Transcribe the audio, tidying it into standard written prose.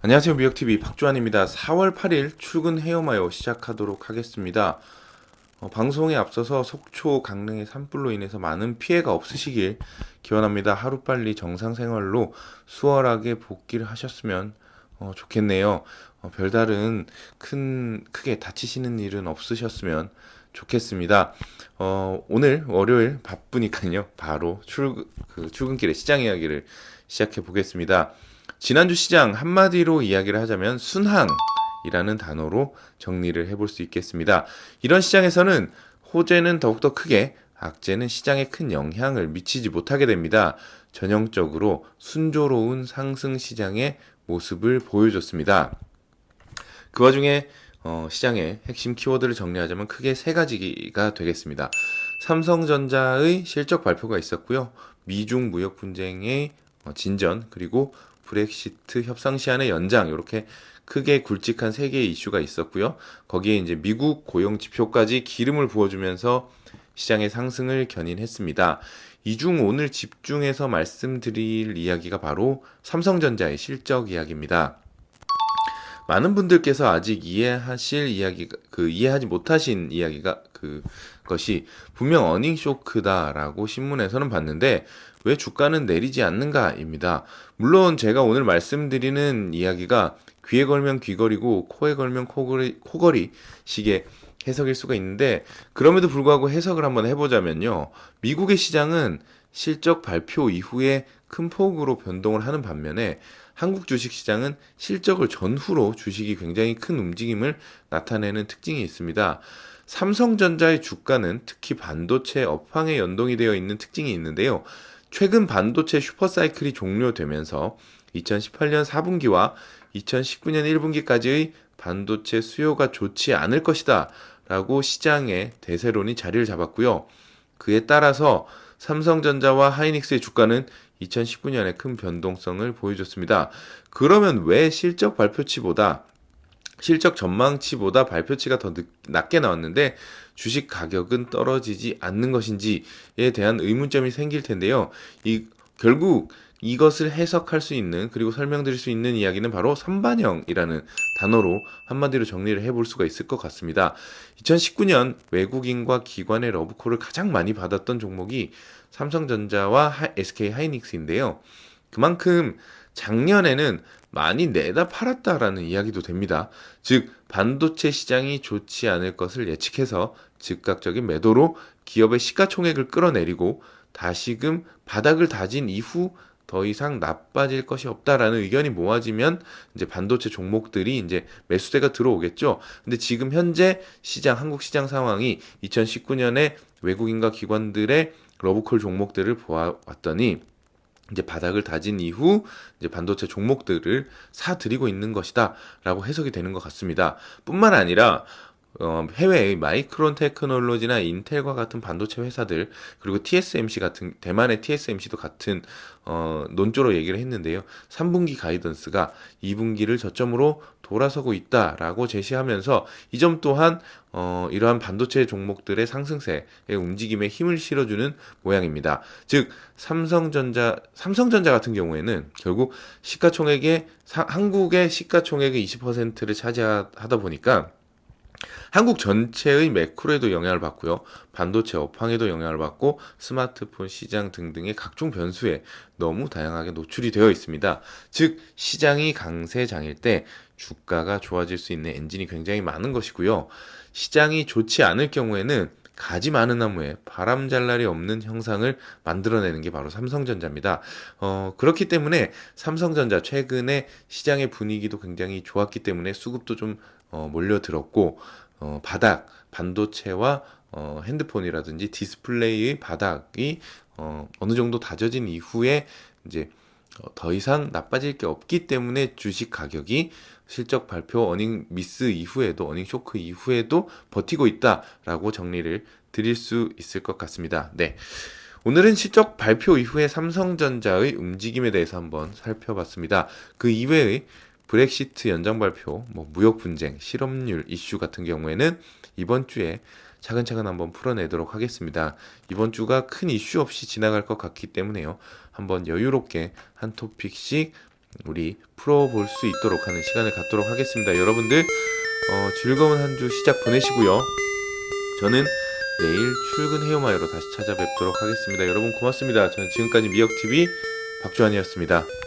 안녕하세요. 미역TV 박주환입니다. 4월 8일 출근 헤어마요 시작하도록 하겠습니다. 방송에 앞서서 속초 강릉의 산불로 인해서 많은 피해가 없으시길 기원합니다. 하루빨리 정상생활로 수월하게 복귀를 하셨으면 좋겠네요. 별다른 크게 다치시는 일은 없으셨으면 좋겠습니다. 오늘 월요일 바쁘니까요. 바로 출근길에 시장 이야기를 시작해 보겠습니다. 지난주 시장 한마디로 이야기를 하자면 순항이라는 단어로 정리를 해볼 수 있겠습니다. 이런 시장에서는 호재는 더욱더 크게, 악재는 시장에 큰 영향을 미치지 못하게 됩니다. 전형적으로 순조로운 상승 시장의 모습을 보여줬습니다. 그 와중에 시장의 핵심 키워드를 정리하자면 크게 세 가지가 되겠습니다. 삼성전자의 실적 발표가 있었고요. 미중 무역 분쟁의 진전, 그리고 브렉시트 협상 시한의 연장, 이렇게 크게 굵직한 세 개의 이슈가 있었고요. 거기에 이제 미국 고용 지표까지 기름을 부어주면서 시장의 상승을 견인했습니다. 이 중 오늘 집중해서 말씀드릴 이야기가 바로 삼성전자의 실적 이야기입니다. 많은 분들께서 아직 이해하지 못하신 이야기가 그것이 분명 어닝 쇼크다라고 신문에서는 봤는데 왜 주가는 내리지 않는가입니다. 물론 제가 오늘 말씀드리는 이야기가 귀에 걸면 귀걸이고 코에 걸면 코걸이 식의 해석일 수가 있는데, 그럼에도 불구하고 해석을 한번 해보자면요. 미국의 시장은 실적 발표 이후에 큰 폭으로 변동을 하는 반면에 한국 주식시장은 실적을 전후로 주식이 굉장히 큰 움직임을 나타내는 특징이 있습니다. 삼성전자의 주가는 특히 반도체 업황에 연동이 되어 있는 특징이 있는데요. 최근 반도체 슈퍼사이클이 종료되면서 2018년 4분기와 2019년 1분기까지의 반도체 수요가 좋지 않을 것이다 라고 시장의 대세론이 자리를 잡았고요. 그에 따라서 삼성전자와 하이닉스의 주가는 2019년에 큰 변동성을 보여줬습니다. 그러면 왜 실적 전망치보다 발표치가 더 낮게 나왔는데 주식 가격은 떨어지지 않는 것인지에 대한 의문점이 생길 텐데요. 결국 이것을 해석할 수 있는, 그리고 설명드릴 수 있는 이야기는 바로 선반영이라는 단어로 한마디로 정리를 해볼 수가 있을 것 같습니다. 2019년 외국인과 기관의 러브콜을 가장 많이 받았던 종목이 삼성전자와 SK 하이닉스인데요. 그만큼 작년에는 많이 내다 팔았다라는 이야기도 됩니다. 즉 반도체 시장이 좋지 않을 것을 예측해서 즉각적인 매도로 기업의 시가총액을 끌어내리고 다시금 바닥을 다진 이후 더 이상 나빠질 것이 없다라는 의견이 모아지면 이제 반도체 종목들이 이제 매수세가 들어오겠죠. 근데 지금 현재 한국 시장 상황이 2019년에 외국인과 기관들의 러브콜 종목들을 보아왔더니 이제 바닥을 다진 이후 이제 반도체 종목들을 사들이고 있는 것이다라고 해석이 되는 것 같습니다. 뿐만 아니라 해외의 마이크론 테크놀로지나 인텔과 같은 반도체 회사들, 그리고 TSMC 같은, 대만의 TSMC도 같은 논조로 얘기를 했는데요. 3분기 가이던스가 2분기를 저점으로 돌아서고 있다라고 제시하면서 이 점 또한 이러한 반도체 종목들의 상승세의 움직임에 힘을 실어주는 모양입니다. 즉 삼성전자 같은 경우에는 결국 한국의 시가총액의 20%를 차지하다 보니까 한국 전체의 매크로에도 영향을 받고요. 반도체 업황에도 영향을 받고 스마트폰 시장 등등의 각종 변수에 너무 다양하게 노출이 되어 있습니다. 즉 시장이 강세장일 때 주가가 좋아질 수 있는 엔진이 굉장히 많은 것이고요. 시장이 좋지 않을 경우에는 가지 많은 나무에 바람 잘 날이 없는 형상을 만들어내는 게 바로 삼성전자입니다. 그렇기 때문에 삼성전자 최근에 시장의 분위기도 굉장히 좋았기 때문에 수급도 좀 몰려들었고 반도체와 핸드폰이라든지 디스플레이의 바닥이 어느 정도 다져진 이후에 이제 더 이상 나빠질 게 없기 때문에 주식 가격이 실적 발표 어닝 미스 이후에도, 어닝 쇼크 이후에도 버티고 있다라고 정리를 드릴 수 있을 것 같습니다. 네. 오늘은 실적 발표 이후에 삼성전자의 움직임에 대해서 한번 살펴봤습니다. 그 이외의 브렉시트 연장 발표, 무역 분쟁, 실업률 이슈 같은 경우에는 이번 주에 차근차근 한번 풀어내도록 하겠습니다. 이번 주가 큰 이슈 없이 지나갈 것 같기 때문에요. 한번 여유롭게 한 토픽씩 우리 풀어볼 수 있도록 하는 시간을 갖도록 하겠습니다. 여러분들 즐거운 한 주 시작 보내시고요. 저는 내일 출근 헤어마이로 다시 찾아뵙도록 하겠습니다. 여러분 고맙습니다. 저는 지금까지 미역TV 박주환이었습니다.